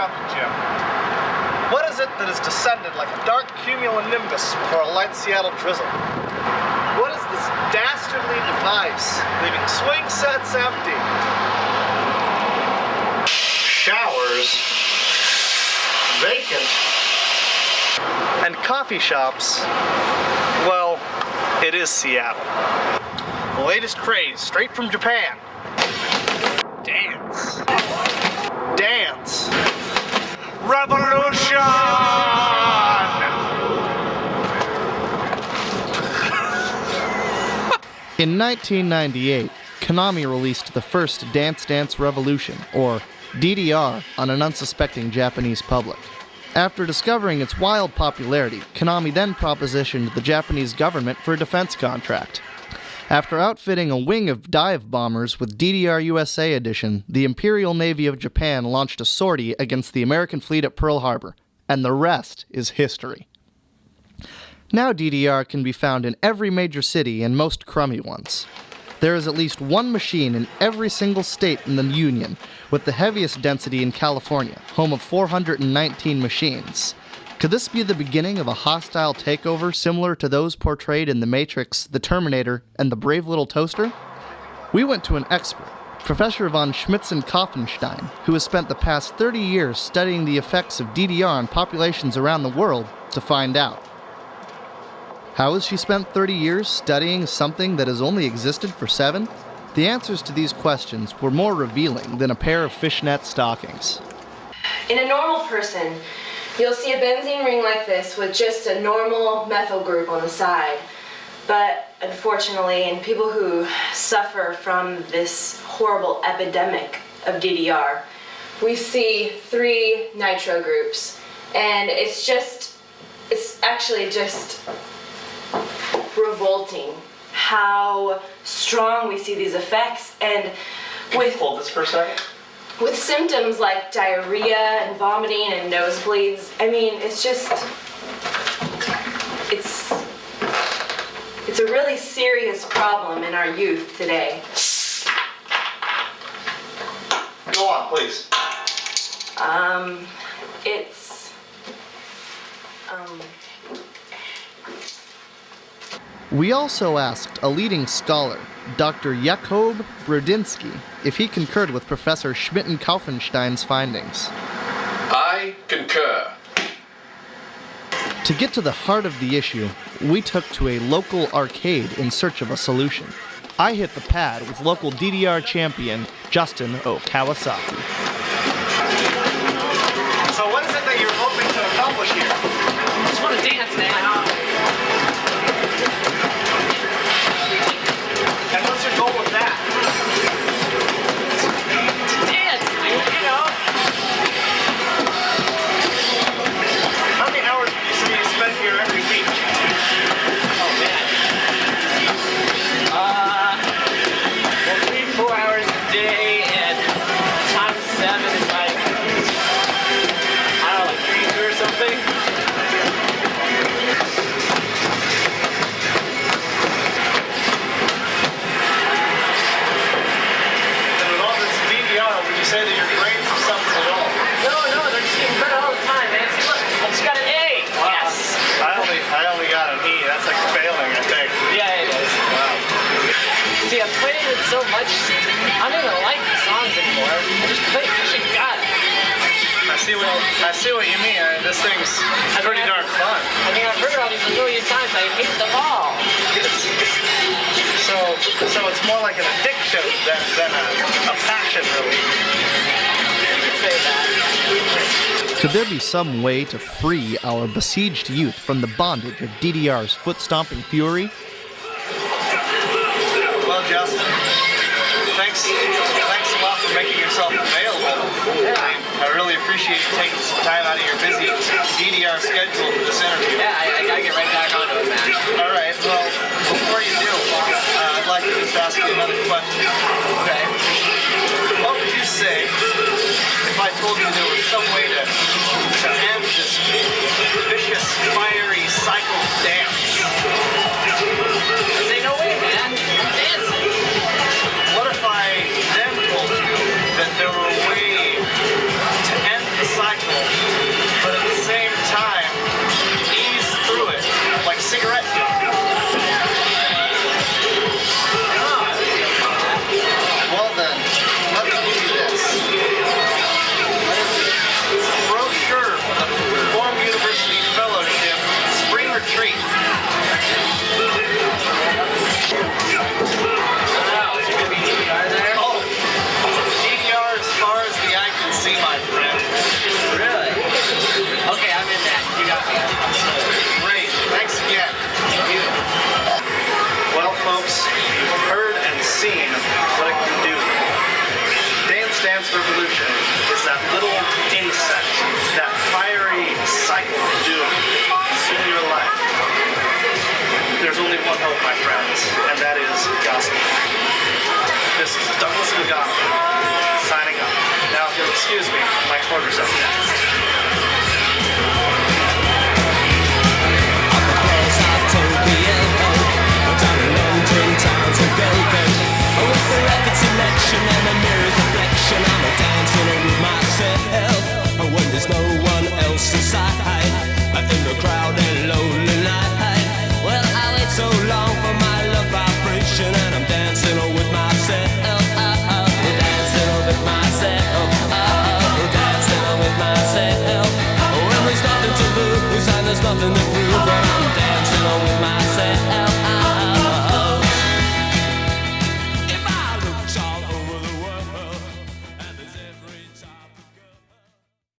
around the gym. What is it that has descended like a dark cumulonimbus before a light Seattle drizzle? What is this dastardly device leaving swing sets empty? Showers vacant. And coffee shops, well, it is Seattle. The latest craze, straight from Japan. Dance. Dance. Revolution! In 1998, Konami released the first Dance Dance Revolution, or DDR, on an unsuspecting Japanese public. After discovering its wild popularity, Konami then propositioned the Japanese government for a defense contract. After outfitting a wing of dive bombers with DDR USA Edition, the Imperial Navy of Japan launched a sortie against the American fleet at Pearl Harbor, and the rest is history. Now DDR can be found in every major city and most crummy ones. There is at least one machine in every single state in the Union, with the heaviest density in California, home of 419 machines. Could this be the beginning of a hostile takeover similar to those portrayed in The Matrix, The Terminator, and The Brave Little Toaster? We went to an expert, Professor von Schmitzen-Kaufenstein, who has spent the past 30 years studying the effects of DDR on populations around the world, to find out. How has she spent 30 years studying something that has only existed for 7? The answers to these questions were more revealing than a pair of fishnet stockings. In a normal person, you'll see a benzene ring like this with just a normal methyl group on the side. But unfortunately, in people who suffer from this horrible epidemic of DDR, we see 3 nitro groups. And it's actually just revolting how strong we see these effects. And with Hold this for a second. With symptoms like diarrhea and vomiting and nosebleeds, I mean, it's a really serious problem in our youth today. Go on, please. We also asked a leading scholar, Dr. Jakob Brudinsky, if he concurred with Professor Schmitten-Kaufenstein's findings. I concur. To get to the heart of the issue, we took to a local arcade in search of a solution. I hit the pad with local DDR champion, Justin O. Kawasaki. So what is it that you're hoping to accomplish here? I just want to dance, man. And what's your goal with that? Dance, you know. How many hours would you say you spend here every week? Oh, man. Well, 3-4 hours a day, and times 7 is like, I don't know, like 32 or something. Say that your grades have suffered at all. No, they're just getting better all the time, man. See, look, I just got an A. Wow. Yes. I only got an E. That's like failing, I think. Yeah, it is. Wow. See, I played it so much, I don't even like the songs anymore. I just play it because you got it. I see what you mean. This thing's pretty darn fun. I mean, I've heard all these a million times. I hate them all. So it's more like an addiction than a passion, really. You could say that. Could there be some way to free our besieged youth from the bondage of DDR's foot-stomping fury? Well, Justin, thanks a lot for making yourself available. Yeah. I really appreciate you taking some time out of your busy DDR schedule for this interview. Yeah, I gotta get right back onto it, man. All right, well, before you do, I'd like to just ask you another question. Okay. What would you say if I told you there was some way to end this vicious, fiery cycle of dance? I say no way, man. I'm dancing. What if I then told you that there were a way to end the cycle transform yourself. There's nothing to prove, but I'm dancing on with myself.